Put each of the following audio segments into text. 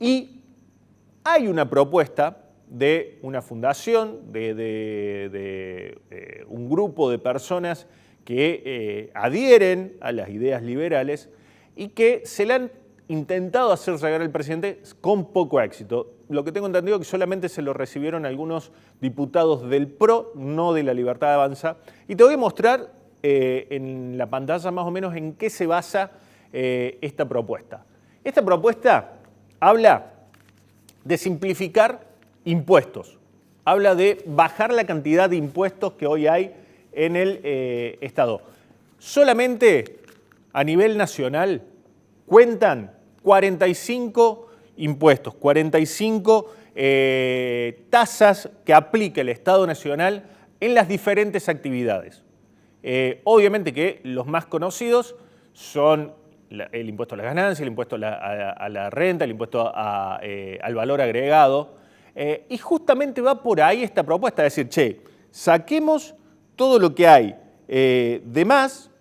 Y hay una propuesta de una fundación, de un grupo de personas que adhieren a las ideas liberales y que se le han intentado hacer llegar al presidente con poco éxito. Lo que tengo entendido es que solamente se lo recibieron algunos diputados del PRO, no de la Libertad Avanza. Y te voy a mostrar en la pantalla más o menos en qué se basa esta propuesta. Esta propuesta habla de simplificar impuestos, habla de bajar la cantidad de impuestos que hoy hay en el Estado. Solamente a nivel nacional cuentan 45 impuestos, 45 tasas que aplica el Estado Nacional en las diferentes actividades. Obviamente que los más conocidos son el impuesto a las ganancias, el impuesto a la renta, el impuesto al valor agregado. Y justamente va por ahí esta propuesta, de decir, che, saquemos todo lo que hay de más,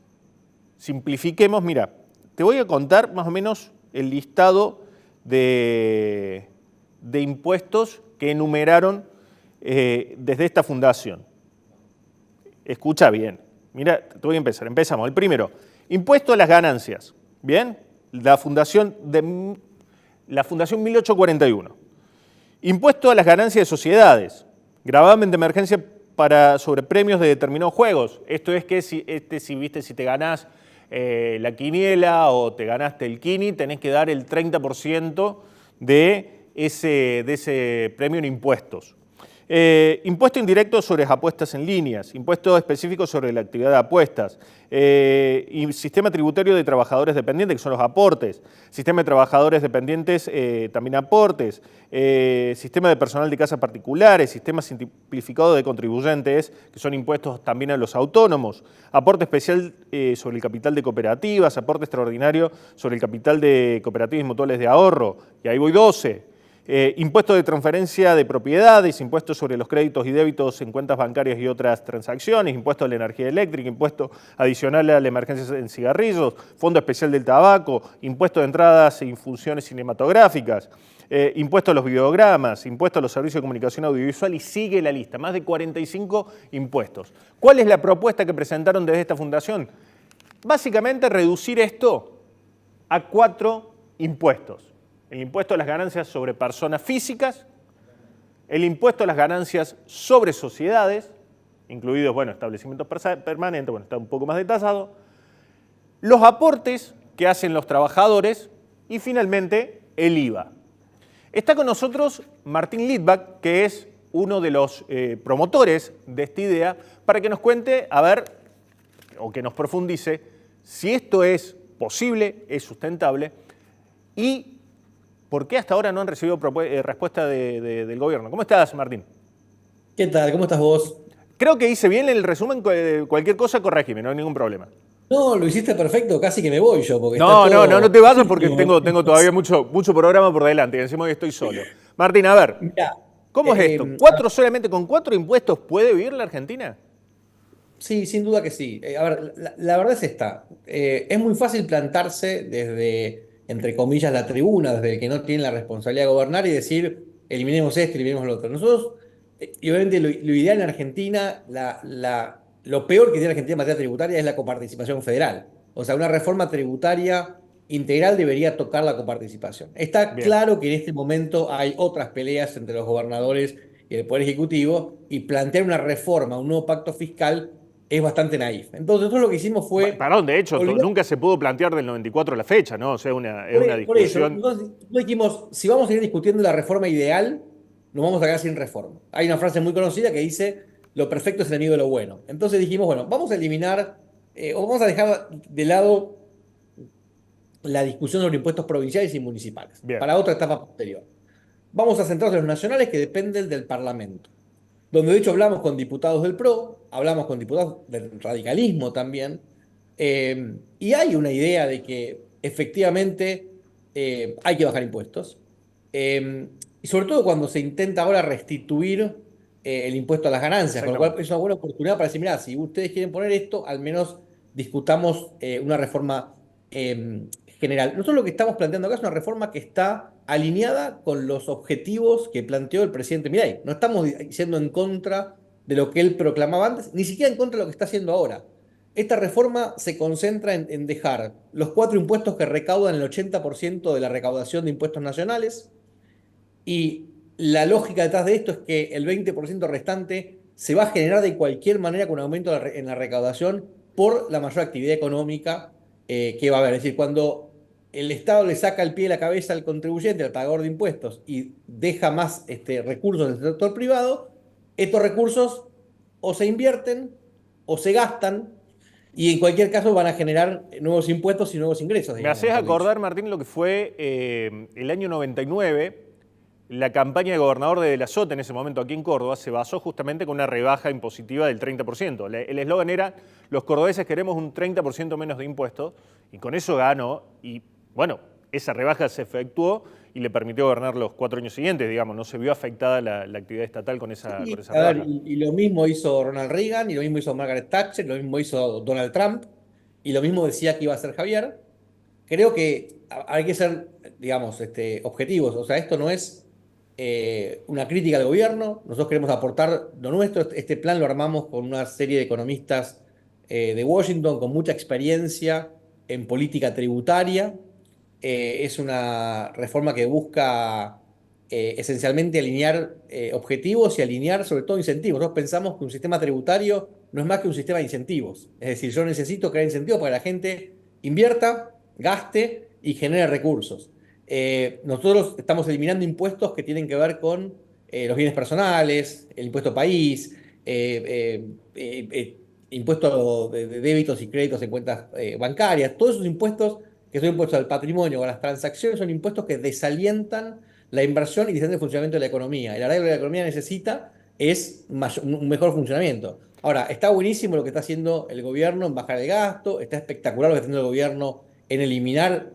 simplifiquemos. Mira, te voy a contar más o menos el listado de impuestos que enumeraron desde esta fundación. Escucha bien. Mira, te voy a empezar. Empezamos. El primero, impuesto a las ganancias. Bien, la fundación 1841. Impuesto a las ganancias de sociedades. Gravamen de emergencia sobre premios de determinados juegos. Esto es que si te ganás la quiniela o te ganaste el Kini, tenés que dar el 30% de ese premio en impuestos. Impuesto indirecto sobre las apuestas en líneas, impuesto específico sobre la actividad de apuestas, y sistema tributario de trabajadores dependientes, que son los aportes, sistema de trabajadores dependientes, también aportes, sistema de personal de casas particulares, sistema simplificado de contribuyentes, que son impuestos también a los autónomos, aporte especial sobre el capital de cooperativas, aporte extraordinario sobre el capital de cooperativas y mutuales de ahorro, y ahí voy 12. Impuesto de transferencia de propiedades, impuestos sobre los créditos y débitos en cuentas bancarias y otras transacciones, impuesto a la energía eléctrica, impuesto adicional a la emergencia en cigarrillos, fondo especial del tabaco, impuesto de entradas e infusiones cinematográficas, impuesto a los videogramas, impuesto a los servicios de comunicación audiovisual, y sigue la lista, más de 45 impuestos. ¿Cuál es la propuesta que presentaron desde esta fundación? Básicamente reducir esto a 4 impuestos. El impuesto a las ganancias sobre personas físicas, el impuesto a las ganancias sobre sociedades, incluidos, establecimientos permanentes, está un poco más detallado, los aportes que hacen los trabajadores y finalmente el IVA. Está con nosotros Martín Litvak, que es uno de los promotores de esta idea, para que nos cuente, o que nos profundice, si esto es posible, es sustentable, y ¿por qué hasta ahora no han recibido respuesta del gobierno? ¿Cómo estás, Martín? ¿Qué tal? ¿Cómo estás vos? Creo que hice bien el resumen, cualquier cosa corregime, no hay ningún problema. No, lo hiciste perfecto, casi que me voy yo, porque está No todo te vayas porque clarísimo. tengo todavía mucho programa por delante, y encima hoy estoy solo. Martín, a ver, Mirá, ¿cómo es esto? ¿Solamente con 4 impuestos puede vivir la Argentina? sí, sin duda que sí. La verdad es esta. Es muy fácil plantarse desde, entre comillas, la tribuna, desde el que no tiene la responsabilidad de gobernar y decir, eliminemos esto, eliminemos lo otro. Nosotros, y obviamente lo ideal en Argentina, lo peor que tiene Argentina en materia tributaria es la coparticipación federal. O sea, una reforma tributaria integral debería tocar la coparticipación. Está Bien. claro que en este momento hay otras peleas entre los gobernadores y el Poder Ejecutivo, y plantear una reforma, un nuevo pacto fiscal, es bastante naif. Entonces, nosotros lo que hicimos fue Perdón, de hecho, olvidar. nunca se pudo plantear del 94 la fecha, ¿no? O sea, es una Por eso, discusión. nosotros dijimos, si vamos a seguir discutiendo la reforma ideal, nos vamos a quedar sin reforma. Hay una frase muy conocida que dice, lo perfecto es el enemigo de lo bueno. Entonces dijimos, bueno, vamos a eliminar, o vamos a dejar de lado la discusión sobre impuestos provinciales y municipales, Bien. para otra etapa posterior. Vamos a centrarnos en los nacionales, que dependen del Parlamento, donde de hecho hablamos con diputados del PRO, hablamos con diputados del radicalismo también, y hay una idea de que efectivamente hay que bajar impuestos, y sobre todo cuando se intenta ahora restituir el impuesto a las ganancias, con lo cual Exactamente. es una buena oportunidad para decir, mira, si ustedes quieren poner esto, al menos discutamos una reforma general. Nosotros lo que estamos planteando acá es una reforma que está alineada con los objetivos que planteó el presidente Milei. No estamos diciendo en contra de lo que él proclamaba antes, ni siquiera en contra de lo que está haciendo ahora. Esta reforma se concentra en dejar los cuatro impuestos que recaudan el 80% de la recaudación de impuestos nacionales, y la lógica detrás de esto es que el 20% restante se va a generar de cualquier manera con un aumento en la recaudación por la mayor actividad económica que va a haber. Es decir, cuando el Estado le saca el pie de la cabeza al contribuyente, al pagador de impuestos, y deja más recursos en el sector privado, estos recursos o se invierten o se gastan, y en cualquier caso van a generar nuevos impuestos y nuevos ingresos, Me digamos, haces mejor dicho. acordar, Martín, lo que fue el año 99. La campaña de gobernador de De la Sota en ese momento aquí en Córdoba se basó justamente con una rebaja impositiva del 30%. El eslogan era: los cordobeses queremos un 30% menos de impuestos, y con eso ganó. Y bueno, esa rebaja se efectuó y le permitió gobernar los 4 años siguientes, digamos. No se vio afectada la actividad estatal con esa Sí, a ver, rebaja. y lo mismo hizo Ronald Reagan, y lo mismo hizo Margaret Thatcher, lo mismo hizo Donald Trump, y lo mismo decía que iba a hacer Javier. Creo que hay que ser, digamos, objetivos. O sea, esto no es una crítica al gobierno. Nosotros queremos aportar lo nuestro. Este plan lo armamos con una serie de economistas de Washington con mucha experiencia en política tributaria. Es una reforma que busca esencialmente alinear objetivos y alinear sobre todo incentivos. Nosotros pensamos que un sistema tributario no es más que un sistema de incentivos. Es decir, yo necesito crear incentivos para que la gente invierta, gaste y genere recursos. Nosotros estamos eliminando impuestos que tienen que ver con los bienes personales, el impuesto país, impuesto de débitos y créditos en cuentas bancarias. Todos esos impuestos que son impuestos al patrimonio o a las transacciones son impuestos que desalientan la inversión y desalientan el funcionamiento de la economía. El área que la economía necesita es un mejor funcionamiento. Ahora, está buenísimo lo que está haciendo el gobierno en bajar el gasto, está espectacular lo que está haciendo el gobierno en eliminar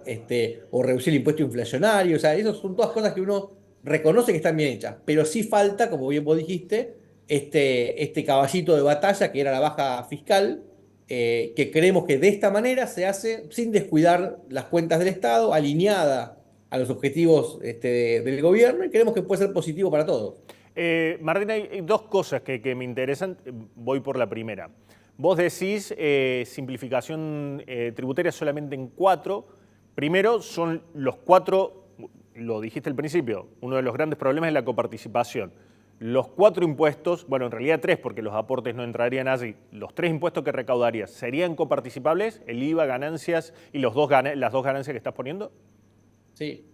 o reducir el impuesto inflacionario. O sea, esas son todas cosas que uno reconoce que están bien hechas, pero sí falta, como bien vos dijiste, este caballito de batalla que era la baja fiscal, que creemos que de esta manera se hace sin descuidar las cuentas del Estado, alineada a los objetivos del gobierno, y creemos que puede ser positivo para todos. Martín, hay dos cosas que me interesan. Voy por la primera. Vos decís simplificación tributaria solamente en 4. Primero, son los 4, lo dijiste al principio, uno de los grandes problemas es la coparticipación. Los 4 impuestos, bueno, en realidad 3, porque los aportes no entrarían allí. Los 3 impuestos que recaudarías, ¿serían coparticipables? ¿El IVA, ganancias y las dos ganancias que estás poniendo? Sí,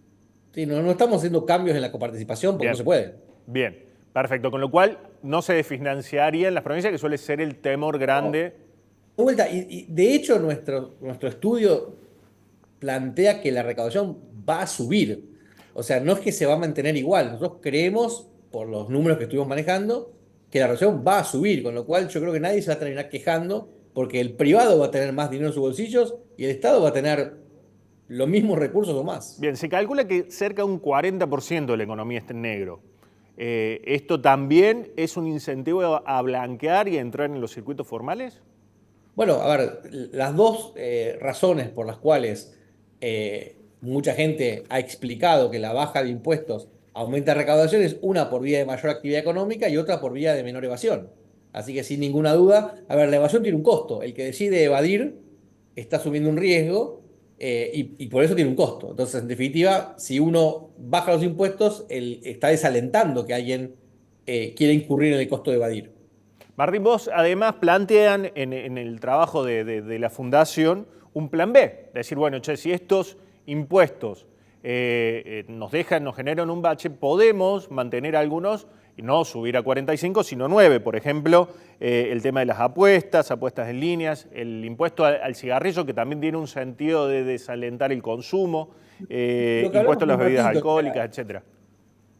sí, no estamos haciendo cambios en la coparticipación porque no se Bien, puede. bien, perfecto. Con lo cual no se desfinanciaría en las provincias, que suele ser el temor No. grande. De vuelta, y de hecho nuestro estudio plantea que la recaudación va a subir. O sea, no es que se va a mantener igual. Nosotros creemos, por los números que estuvimos manejando, que la recaudación va a subir, con lo cual yo creo que nadie se va a terminar quejando porque el privado va a tener más dinero en sus bolsillos y el Estado va a tener los mismos recursos o más. Bien, se calcula que cerca de un 40% de la economía está en negro. ¿Esto también es un incentivo a blanquear y a entrar en los circuitos formales? Bueno, a ver, las dos razones por las cuales mucha gente ha explicado que la baja de impuestos aumenta recaudaciones, una por vía de mayor actividad económica y otra por vía de menor evasión. Así que sin ninguna duda, a ver, la evasión tiene un costo. El que decide evadir está asumiendo un riesgo y por eso tiene un costo. Entonces, en definitiva, si uno baja los impuestos, él está desalentando que alguien quiera incurrir en el costo de evadir. Martín, vos además plantean en el trabajo de la Fundación un plan B. Decir, bueno, che, si estos impuestos nos generan un bache, podemos mantener algunos y no subir a 45, sino 9. Por ejemplo, el tema de las apuestas en líneas, el impuesto al cigarrillo, que también tiene un sentido de desalentar el consumo, Lo que impuesto hablamos a las un bebidas ratito, alcohólicas, etcétera.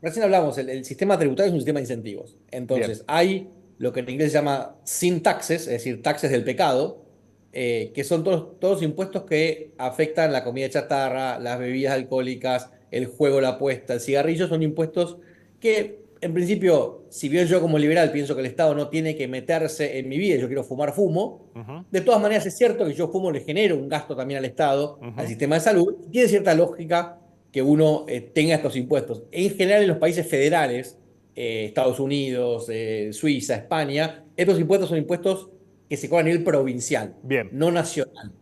recién hablamos, el sistema tributario es un sistema de incentivos. Bien. Entonces, hay lo que en inglés se llama sin taxes, es decir, taxes del pecado, que son todos los impuestos que afectan la comida chatarra, las bebidas alcohólicas, el juego, la apuesta, el cigarrillo. Son impuestos que en principio, si bien yo como liberal pienso que el Estado no tiene que meterse en mi vida, yo quiero fumar, fumo, Ujú, de todas maneras es cierto que yo fumo le genero un gasto también al Estado, al ujú. sistema de salud, y tiene cierta lógica que uno tenga estos impuestos. En general en los países federales, Estados Unidos, Suiza, España, estos impuestos son impuestos que se cobran a nivel provincial, Bien. no nacional.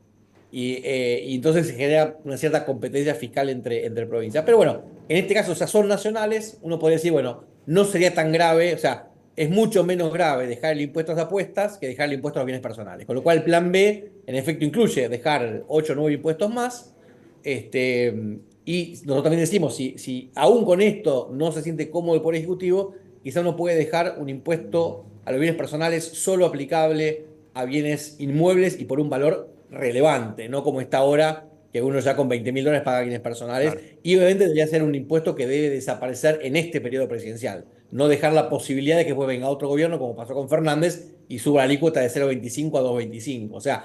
Y entonces se genera una cierta competencia fiscal entre provincias. Pero bueno, en este caso, o sea, son nacionales, uno podría decir, bueno, no sería tan grave, o sea, es mucho menos grave dejar el impuesto a las apuestas que dejar el impuesto a los bienes personales. Con lo cual, el plan B, en efecto, incluye dejar 8 o 9 impuestos más. Y nosotros también decimos, si aún con esto no se siente cómodo el Poder Ejecutivo, quizá uno puede dejar un impuesto a los bienes personales solo aplicable a bienes inmuebles y por un valor relevante, no como está ahora, que uno ya con $20.000 paga bienes personales. Claro. Y obviamente debería ser un impuesto que debe desaparecer en este periodo presidencial. No dejar la posibilidad de que después venga otro gobierno, como pasó con Fernández, y suba la alícuota de 0,25 a 2,25. O sea,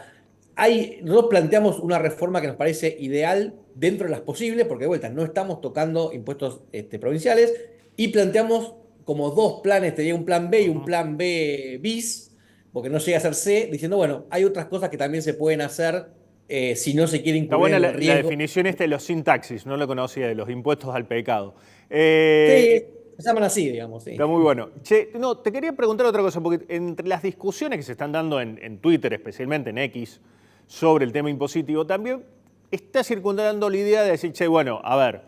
nosotros planteamos una reforma que nos parece ideal dentro de las posibles, porque de vuelta no estamos tocando impuestos provinciales, y planteamos como dos planes, tenía un plan B y un Ujú. plan B bis, porque no llega a ser C, diciendo, bueno, hay otras cosas que también se pueden hacer si no se quiere Está incurrir buena en el la riesgo. definición esta de los sintaxis, no lo conocía, de los impuestos al pecado. Sí, se llaman así, digamos, sí. Está muy bueno. Che, no, te quería preguntar otra cosa, porque entre las discusiones que se están dando en Twitter, especialmente en X, sobre el tema impositivo, también está circundando la idea de decir, che, bueno, a ver,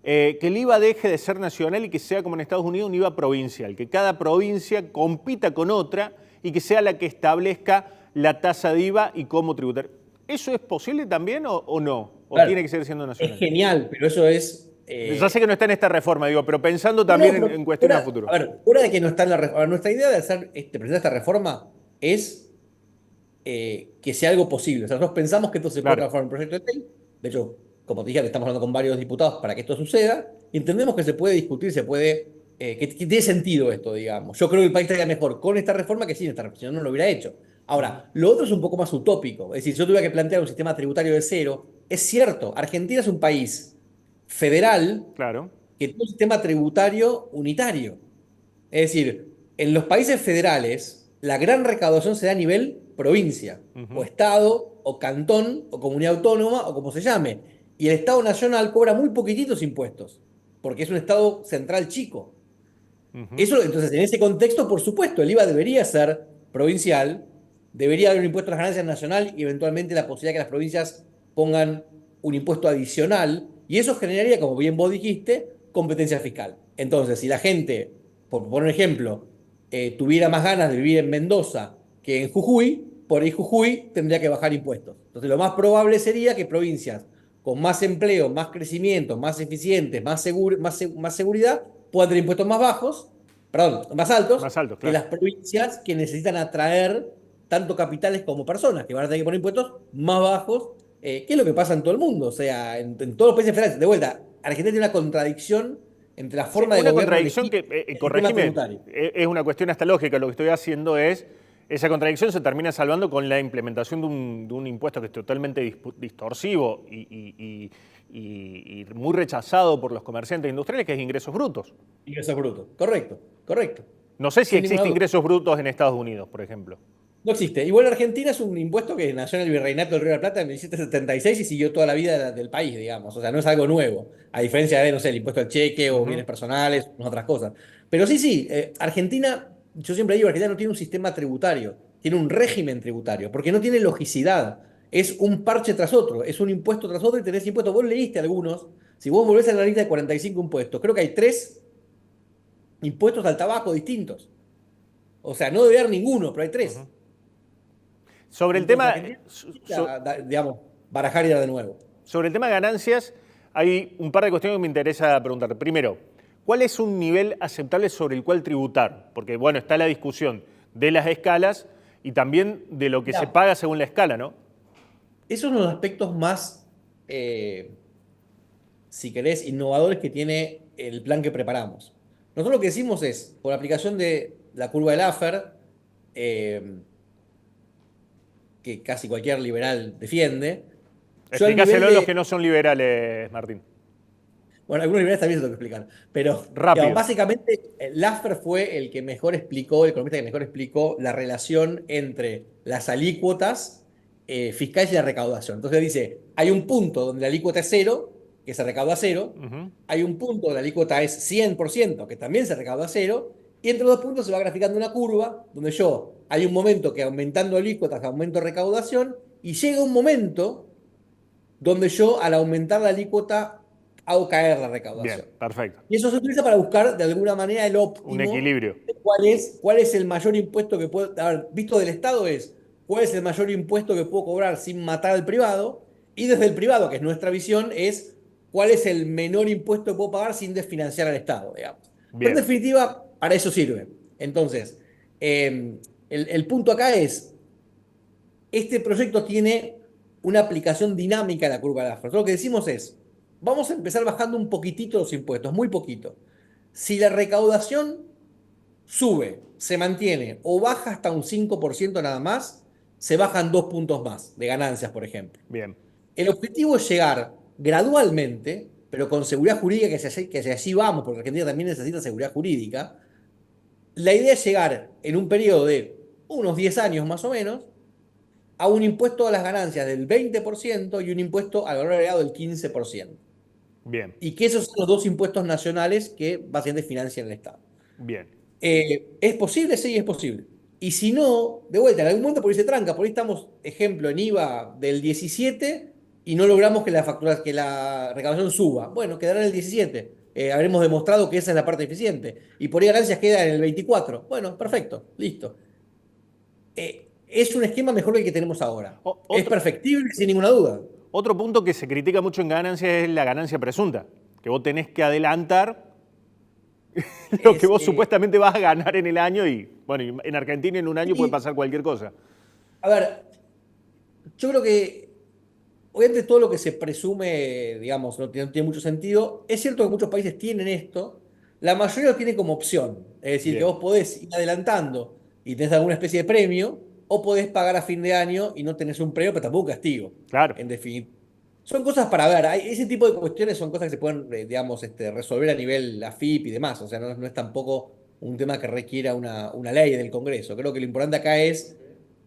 que el IVA deje de ser nacional y que sea como en Estados Unidos un IVA provincial, que cada provincia compita con otra y que sea la que establezca la tasa de IVA y cómo tributar. ¿Eso es posible también o no? ¿O A tiene ver, que seguir siendo es nacional? genial, pero eso es... Ya sé que no está en esta reforma, digo, pero pensando no, no, también pero en cuestiones a futuro. a ver, fuera de que no está en la reforma, nuestra idea de hacer, presentar esta reforma es que sea algo posible. O sea, nosotros pensamos que esto se puede Claro. transformar en un proyecto de ley. De hecho, como te dije, estamos hablando con varios diputados para que esto suceda. Y entendemos que se puede discutir, que tiene sentido esto, digamos. Yo creo que el país estaría mejor con esta reforma que sin esta reforma, si no, no lo hubiera hecho. Ujú. Ahora, lo otro es un poco más utópico. Es decir, si yo tuviera que plantear un sistema tributario de cero, es cierto, Argentina es un país federal Claro. que tiene un sistema tributario unitario. Es decir, en los países federales, la gran recaudación se da a nivel provincia, o Ujú, estado, o cantón, o comunidad autónoma, o como se llame. Y el Estado Nacional cobra muy poquititos impuestos, porque es un Estado central chico. ujú. Eso, entonces, en ese contexto, por supuesto, el IVA debería ser provincial, debería haber un impuesto a las ganancias nacional y eventualmente la posibilidad de que las provincias pongan un impuesto adicional, y eso generaría, como bien vos dijiste, competencia fiscal. Entonces, si la gente, por poner un ejemplo, tuviera más ganas de vivir en Mendoza que en Jujuy, por ahí Jujuy tendría que bajar impuestos. Entonces, lo más probable sería que provincias con más empleo, más crecimiento, más eficientes, más seguridad, puedan tener impuestos más bajos, perdón, más altos Más altos, que claro. las provincias que necesitan atraer tanto capitales como personas, que van a tener que poner impuestos más bajos, que es lo que pasa en todo el mundo. O sea, en todos los países federales. De vuelta, Argentina tiene una contradicción entre la Sí, forma de una gobierno contradicción elegida que, y el sistema corregime, tributario. es una cuestión hasta lógica. Lo que estoy haciendo es, esa contradicción se termina salvando con la implementación de un impuesto que es totalmente distorsivo y muy rechazado por los comerciantes industriales, que es ingresos brutos. Ingresos brutos. Correcto, correcto. No sé si Sin ninguna existe duda. ingresos brutos en Estados Unidos, por ejemplo. No existe. Igual Argentina es un impuesto que nació en el Virreinato del Río de la Plata en 1776 y siguió toda la vida del país, digamos. O sea, no es algo nuevo. A diferencia de, no sé, el impuesto al cheque o Ujú. bienes personales, otras cosas. Pero sí, sí, Argentina, yo siempre digo, Argentina no tiene un sistema tributario, tiene un régimen tributario, porque no tiene logicidad. Es un parche tras otro, es un impuesto tras otro y tenés impuestos. Vos leíste algunos, si vos volvés a la lista de 45 impuestos, creo que hay tres impuestos al tabaco distintos. O sea, no debe haber ninguno, pero hay tres. Sobre el Entonces, tema, Argentina necesita, digamos, barajar y dar de nuevo. Sobre el tema de ganancias, hay un par de cuestiones que me interesa preguntar. Primero, ¿cuál es un nivel aceptable sobre el cual tributar? Porque, bueno, está la discusión de las escalas y también de lo que se Mirá, paga según la escala, ¿no? esos son los aspectos más, si querés, innovadores que tiene el plan que preparamos. Nosotros lo que decimos es, por aplicación de la curva de Laffer, eh, que casi cualquier liberal defiende, yo al nivel Explícaselo a los de... que no son liberales, Martín. Bueno, algunos liberales también se lo tengo que explicar. Pero, digamos, Rápido. básicamente, Laffer fue el que mejor explicó, el economista que mejor explicó la relación entre las alícuotas fiscales y la recaudación. Entonces dice, hay un punto donde la alícuota es cero, que se recauda cero. Ujú. Hay un punto donde la alícuota es 100%, que también se recauda cero. Y entre los dos puntos se va graficando una curva donde hay un momento que aumentando alícuotas aumento recaudación y llega un momento donde al aumentar la alícuota hago caer la Bien, recaudación. perfecto. Y eso se utiliza para buscar de alguna manera el Un óptimo equilibrio. de cuál es el mayor impuesto que puedo, a ver, visto del Estado es cuál es el mayor impuesto que puedo cobrar sin matar al privado, y desde el privado, que es nuestra visión, es cuál es el menor impuesto que puedo pagar sin desfinanciar al Estado, digamos. Pero en Bien, definitiva, para eso sirve. Entonces, el punto acá es, este proyecto tiene una aplicación dinámica a la curva de Laffer. Lo que decimos es, vamos a empezar bajando un poquitito los impuestos, muy poquito. Si la recaudación sube, se mantiene o baja hasta un 5% nada más, se bajan 2 puntos más de ganancias, por ejemplo. bien, El objetivo es llegar gradualmente, pero con seguridad jurídica, que si así vamos, porque Argentina también necesita seguridad jurídica. La idea es llegar en un periodo de unos 10 años más o menos a un impuesto a las ganancias del 20% y un impuesto al valor agregado del 15%. bien, Y que esos son los dos impuestos nacionales que básicamente financian el Estado. bien. ¿Es posible? Sí, es posible. Y si no, de vuelta, en algún momento por ahí se tranca, por ahí estamos, ejemplo, en IVA del 17 y no logramos que la recaudación suba. Bueno, quedará en el 17. Habremos demostrado que esa es la parte eficiente. Y por ahí ganancias queda en el 24. Bueno, perfecto, listo. Es un esquema mejor que el que tenemos ahora. Es Otro, perfectible, sin ninguna duda. otro punto que se critica mucho en ganancias es la ganancia presunta, que vos tenés que adelantar lo que Es, vos supuestamente vas a ganar en el año y, bueno, en Argentina en un año puede y, pasar cualquier cosa. a ver, yo creo que obviamente todo lo que se presume, digamos, no tiene mucho sentido. Es cierto que muchos países tienen esto, la mayoría lo tiene como opción. Es decir, que Bien, vos podés ir adelantando y tenés alguna especie de premio, o podés pagar a fin de año y no tenés un premio, pero tampoco un castigo, claro. en definitiva. Son cosas para ver. Ese tipo de cuestiones son cosas que se pueden, digamos, resolver a nivel AFIP y demás. O sea, no es tampoco un tema que requiera una ley del Congreso. Creo que lo importante acá es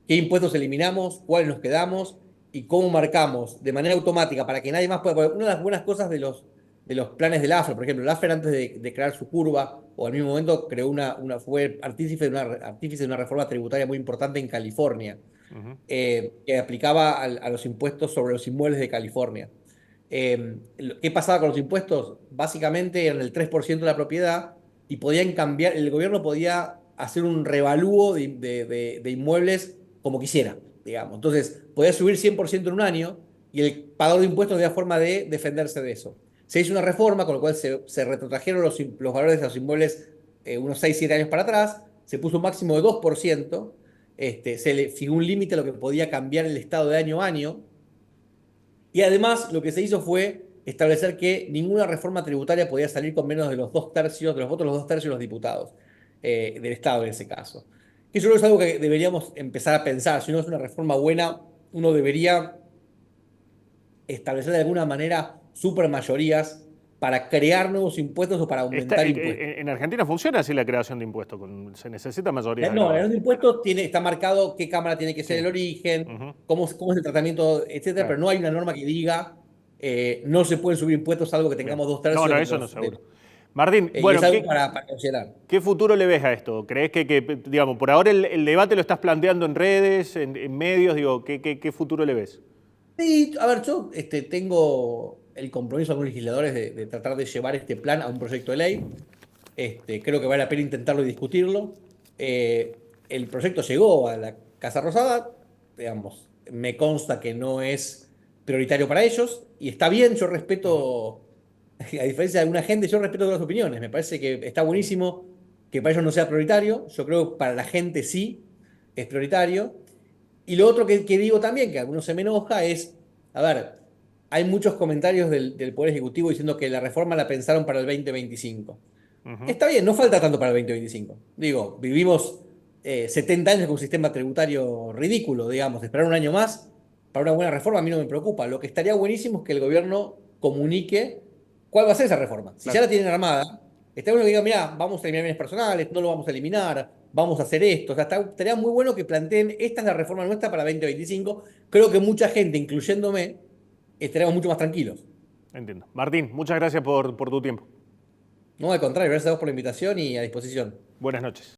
qué impuestos eliminamos, cuáles nos quedamos y cómo marcamos de manera automática para que nadie más pueda. Porque una de las buenas cosas de los planes del AFER, por ejemplo, el AFER antes de crear su curva, o al mismo momento creó fue artífice de una reforma tributaria muy importante en California, Ujú. que aplicaba a los impuestos sobre los inmuebles de California. ¿Qué pasaba con los impuestos? Básicamente eran el 3% de la propiedad y podían cambiar, el gobierno podía hacer un revalúo de inmuebles como quisiera, digamos. Entonces, podía subir 100% en un año y el pagador de impuestos tenía forma de defenderse de eso. Se hizo una reforma con lo cual se retrotrajeron los valores de los inmuebles unos 6 7 años para atrás, se puso un máximo de 2%, se le fijó un límite a lo que podía cambiar el Estado de año a año, y además lo que se hizo fue establecer que ninguna reforma tributaria podía salir con menos de los 2 tercios, de los votos de los 2 tercios de los diputados del Estado en ese caso. Que yo creo que es algo que deberíamos empezar a pensar. Si no es una reforma buena, uno debería establecer de alguna manera supermayorías para crear nuevos impuestos o para aumentar impuestos. En Argentina funciona así la creación de impuestos, se necesita mayoría de No, en los... los impuestos está marcado qué cámara tiene que ser Sí. el origen, Ujú. cómo es el tratamiento, etcétera, Claro. pero no hay una norma que diga no se pueden subir impuestos salvo que Bien. tengamos dos No, tercios no, de eso no los. seguro. Martín, Y bueno, es algo para considerar. ¿qué futuro le ves a esto? ¿Crees digamos, por ahora el debate lo estás planteando en redes, en medios, digo, ¿qué futuro le ves? Sí, a ver, yo tengo el compromiso con los legisladores de tratar de llevar este plan a un proyecto de ley. Creo que vale la pena intentarlo y discutirlo. El proyecto llegó a la Casa Rosada, digamos, me consta que no es prioritario para ellos y está bien, yo Ujú. respeto, a diferencia de alguna gente, yo respeto todas las opiniones, me parece que está buenísimo que para ellos no sea prioritario, yo creo que para la gente sí es prioritario. Y lo otro que digo también, que a algunos se me enoja, es, a ver, hay muchos comentarios del Poder Ejecutivo diciendo que la reforma la pensaron para el 2025. Ujú. Está bien, no falta tanto para el 2025. Digo, vivimos 70 años con un sistema tributario ridículo, digamos. Esperar un año más para una buena reforma a mí no me preocupa. Lo que estaría buenísimo es que el gobierno comunique ¿cuál va a ser esa reforma? Si Claro. ya la tienen armada, está bueno que digan, mira, vamos a eliminar bienes personales, no lo vamos a eliminar, vamos a hacer esto. O sea, estaría muy bueno que planteen, esta es la reforma nuestra para 2025. Creo que mucha gente, incluyéndome, estaremos mucho más tranquilos. Entiendo. Martín, muchas gracias por tu tiempo. No, al contrario, gracias a vos por la invitación y a disposición. Buenas noches.